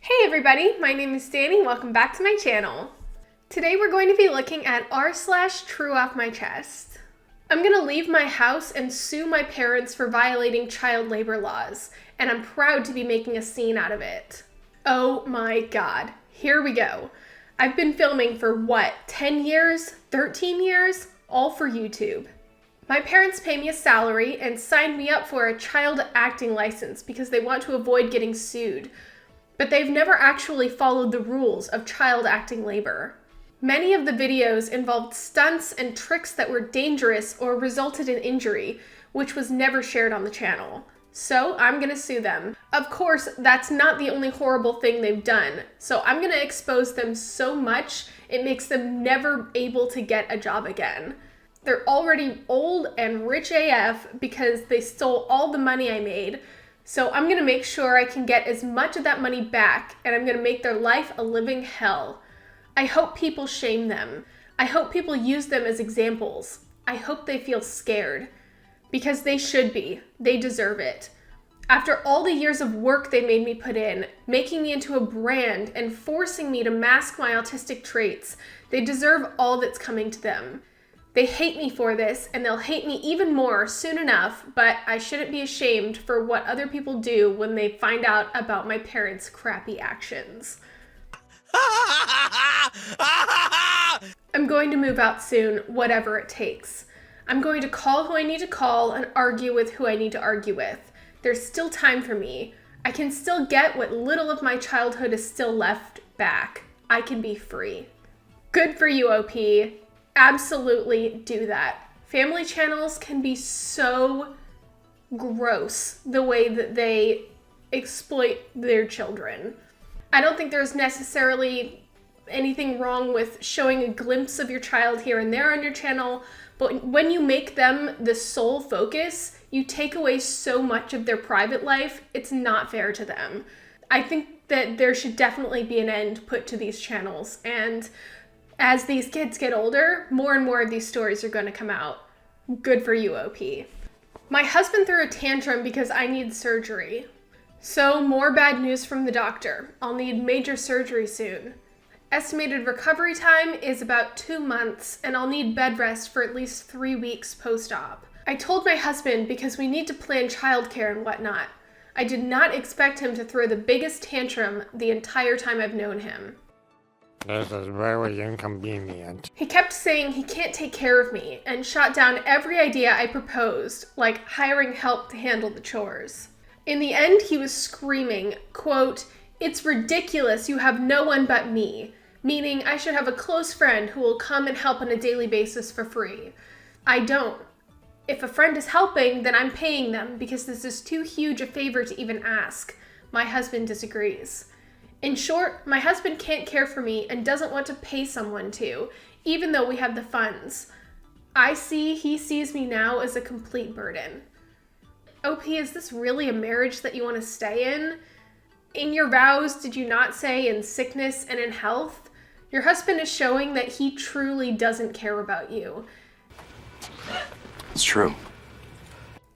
Hey everybody, my name is Dani. Welcome back to my channel. Today we're going to be looking at r/Trueoffmychest. I'm going to leave my house and sue my parents for violating child labor laws, and I'm proud to be making a scene out of it. Oh my god, here we go. I've been filming for 10 years? 13 years? All for YouTube. My parents pay me a salary and signed me up for a child acting license because they want to avoid getting sued. But they've never actually followed the rules of child acting labor. Many of the videos involved stunts and tricks that were dangerous or resulted in injury, which was never shared on the channel. So I'm gonna sue them. Of course, that's not the only horrible thing they've done, so I'm gonna expose them so much it makes them never able to get a job again. They're already old and rich AF because they stole all the money I made, so I'm gonna make sure I can get as much of that money back, and I'm gonna make their life a living hell. I hope people shame them. I hope people use them as examples. I hope they feel scared. Because they should be. They deserve it. After all the years of work they made me put in, making me into a brand and forcing me to mask my autistic traits, they deserve all that's coming to them. They hate me for this, and they'll hate me even more soon enough, but I shouldn't be ashamed for what other people do when they find out about my parents' crappy actions. I'm going to move out soon, whatever it takes. I'm going to call who I need to call and argue with who I need to argue with. There's still time for me. I can still get what little of my childhood is still left back. I can be free. Good for you, OP. Absolutely do that. Family channels can be so gross the way that they exploit their children. I don't think there's necessarily anything wrong with showing a glimpse of your child here and there on your channel, but when you make them the sole focus, you take away so much of their private life. It's not fair to them. I think that there should definitely be an end put to these channels, and as these kids get older, more and more of these stories are going to come out. Good for you, OP. My husband threw a tantrum because I need surgery. So, more bad news from the doctor. I'll need major surgery soon. Estimated recovery time is about 2 months, and I'll need bed rest for at least 3 weeks post-op. I told my husband because we need to plan childcare and whatnot. I did not expect him to throw the biggest tantrum the entire time I've known him. This is very inconvenient. He kept saying he can't take care of me and shot down every idea I proposed, like hiring help to handle the chores. In the end, he was screaming, quote, "It's ridiculous you have no one but me," meaning I should have a close friend who will come and help on a daily basis for free. I don't. If a friend is helping, then I'm paying them because this is too huge a favor to even ask. My husband disagrees. In short, my husband can't care for me and doesn't want to pay someone to, even though we have the funds. He sees me now as a complete burden. OP, is this really a marriage that you want to stay in? In your vows, did you not say in sickness and in health? Your husband is showing that he truly doesn't care about you. It's true.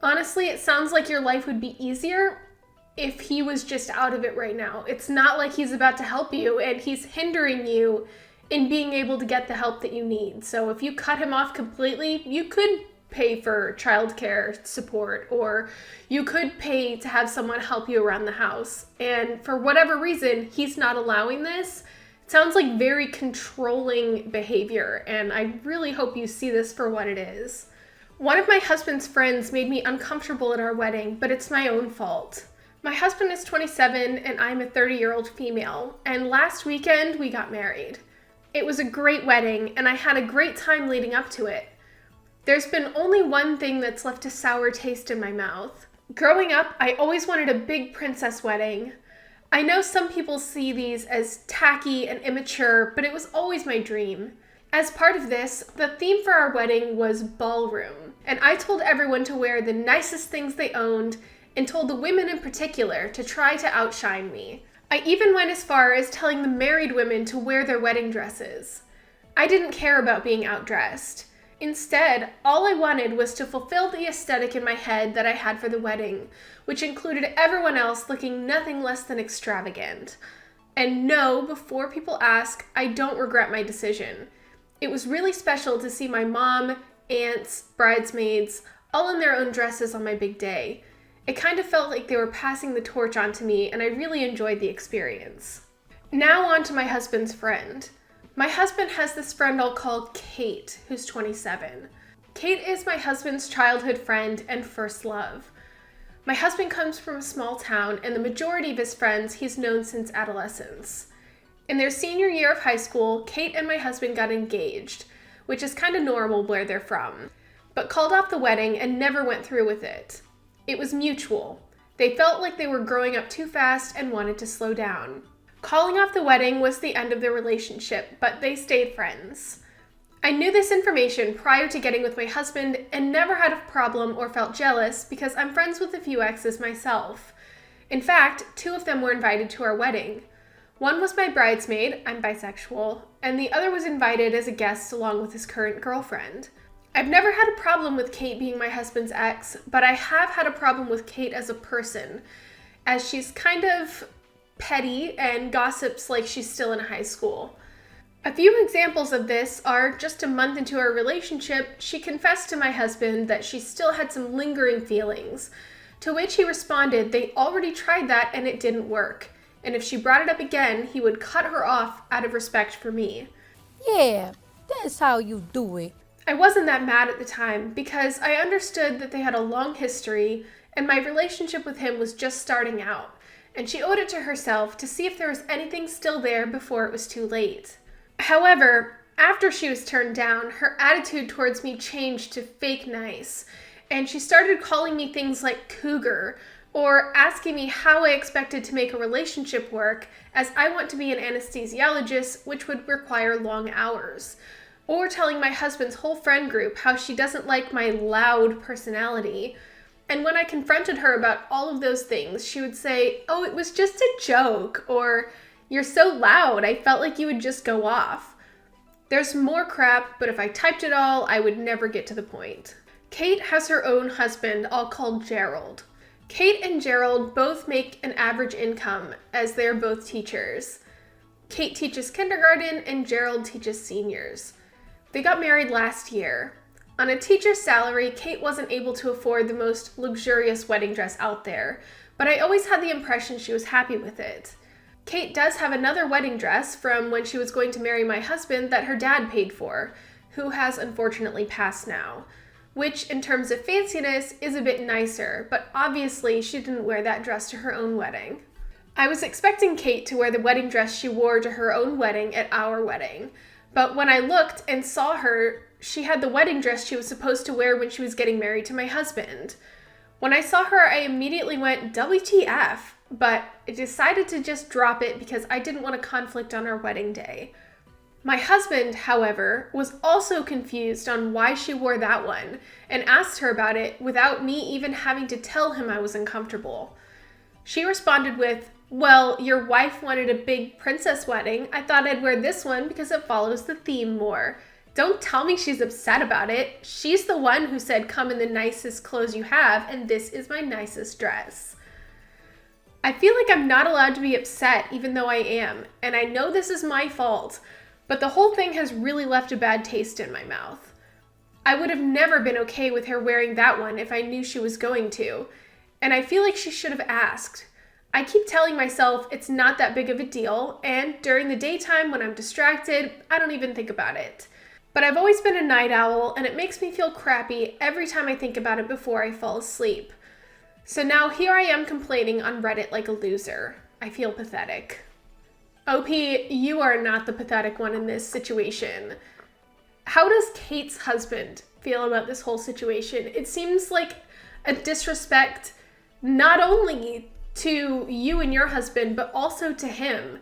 Honestly, it sounds like your life would be easier if he was just out of it right now. It's not like he's about to help you, and he's hindering you in being able to get the help that you need. So if you cut him off completely, you could pay for childcare support, or you could pay to have someone help you around the house. And for whatever reason, he's not allowing this. It sounds like very controlling behavior, and I really hope you see this for what it is. One of my husband's friends made me uncomfortable at our wedding, but it's my own fault. My husband is 27 and I'm a 30-year-old female, and last weekend we got married. It was a great wedding, and I had a great time leading up to it. There's been only one thing that's left a sour taste in my mouth. Growing up, I always wanted a big princess wedding. I know some people see these as tacky and immature, but it was always my dream. As part of this, the theme for our wedding was ballroom, and I told everyone to wear the nicest things they owned and told the women in particular to try to outshine me. I even went as far as telling the married women to wear their wedding dresses. I didn't care about being outdressed. Instead, all I wanted was to fulfill the aesthetic in my head that I had for the wedding, which included everyone else looking nothing less than extravagant. And no, before people ask, I don't regret my decision. It was really special to see my mom, aunts, bridesmaids, all in their own dresses on my big day. It kind of felt like they were passing the torch on to me, and I really enjoyed the experience. Now on to my husband's friend. My husband has this friend I'll call Kate, who's 27. Kate is my husband's childhood friend and first love. My husband comes from a small town, and the majority of his friends he's known since adolescence. In their senior year of high school, Kate and my husband got engaged, which is kind of normal where they're from, but called off the wedding and never went through with it. It was mutual. They felt like they were growing up too fast and wanted to slow down. Calling off the wedding was the end of their relationship, but they stayed friends. I knew this information prior to getting with my husband and never had a problem or felt jealous because I'm friends with a few exes myself. In fact, 2 of them were invited to our wedding. One was my bridesmaid, I'm bisexual, and the other was invited as a guest along with his current girlfriend. I've never had a problem with Kate being my husband's ex, but I have had a problem with Kate as a person, as she's kind of petty and gossips like she's still in high school. A few examples of this are just a month into our relationship, she confessed to my husband that she still had some lingering feelings, to which he responded they already tried that and it didn't work, and if she brought it up again, he would cut her off out of respect for me. Yeah, that's how you do it. I wasn't that mad at the time because I understood that they had a long history and my relationship with him was just starting out, and she owed it to herself to see if there was anything still there before it was too late. However, after she was turned down, her attitude towards me changed to fake nice, and she started calling me things like cougar, or asking me how I expected to make a relationship work, as I want to be an anesthesiologist, which would require long hours, or telling my husband's whole friend group how she doesn't like my loud personality. And when I confronted her about all of those things, she would say, "Oh, it was just a joke," or "You're so loud, I felt like you would just go off." There's more crap, but if I typed it all, I would never get to the point. Kate has her own husband, I'll call Gerald. Kate and Gerald both make an average income, as they're both teachers. Kate teaches kindergarten and Gerald teaches seniors. They got married last year. On a teacher's salary, Kate wasn't able to afford the most luxurious wedding dress out there, but I always had the impression she was happy with it. Kate does have another wedding dress from when she was going to marry my husband that her dad paid for, who has unfortunately passed now, which in terms of fanciness is a bit nicer, but obviously she didn't wear that dress to her own wedding. I was expecting Kate to wear the wedding dress she wore to her own wedding at our wedding, but when I looked and saw her, she had the wedding dress she was supposed to wear when she was getting married to my husband. When I saw her, I immediately went, WTF, but I decided to just drop it because I didn't want a conflict on our wedding day. My husband, however, was also confused on why she wore that one and asked her about it without me even having to tell him I was uncomfortable. She responded with, "Well, your wife wanted a big princess wedding. I thought I'd wear this one because it follows the theme more. Don't tell me she's upset about it. She's the one who said come in the nicest clothes you have, and this is my nicest dress." I feel like I'm not allowed to be upset even though I am, and I know this is my fault, but the whole thing has really left a bad taste in my mouth. I would have never been okay with her wearing that one if I knew she was going to, and I feel like she should have asked. I keep telling myself it's not that big of a deal, and during the daytime when I'm distracted, I don't even think about it. But I've always been a night owl, and it makes me feel crappy every time I think about it before I fall asleep. So now here I am complaining on Reddit like a loser. I feel pathetic. OP, you are not the pathetic one in this situation. How does Kate's husband feel about this whole situation? It seems like a disrespect not only to you and your husband, but also to him.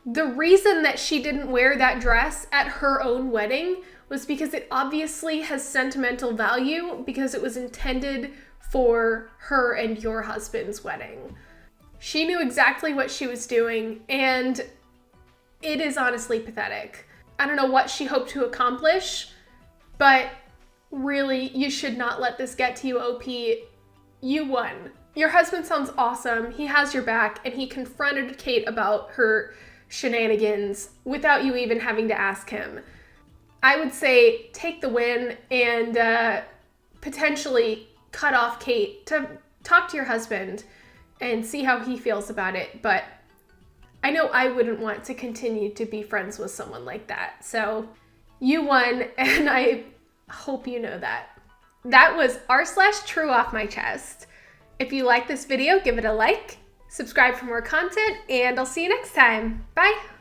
The reason that she didn't wear that dress at her own wedding was because it obviously has sentimental value because it was intended for her and your husband's wedding. She knew exactly what she was doing, and it is honestly pathetic. I don't know what she hoped to accomplish, but really, you should not let this get to you, OP. You won. Your husband sounds awesome. He has your back, and he confronted Kate about her shenanigans without you even having to ask him. I would say take the win and potentially cut off Kate to talk to your husband and see how he feels about it. But I know I wouldn't want to continue to be friends with someone like that. So you won, and I hope you know that. That was r/Trueoffmychest. If you like this video, give it a like, subscribe for more content, and I'll see you next time. Bye!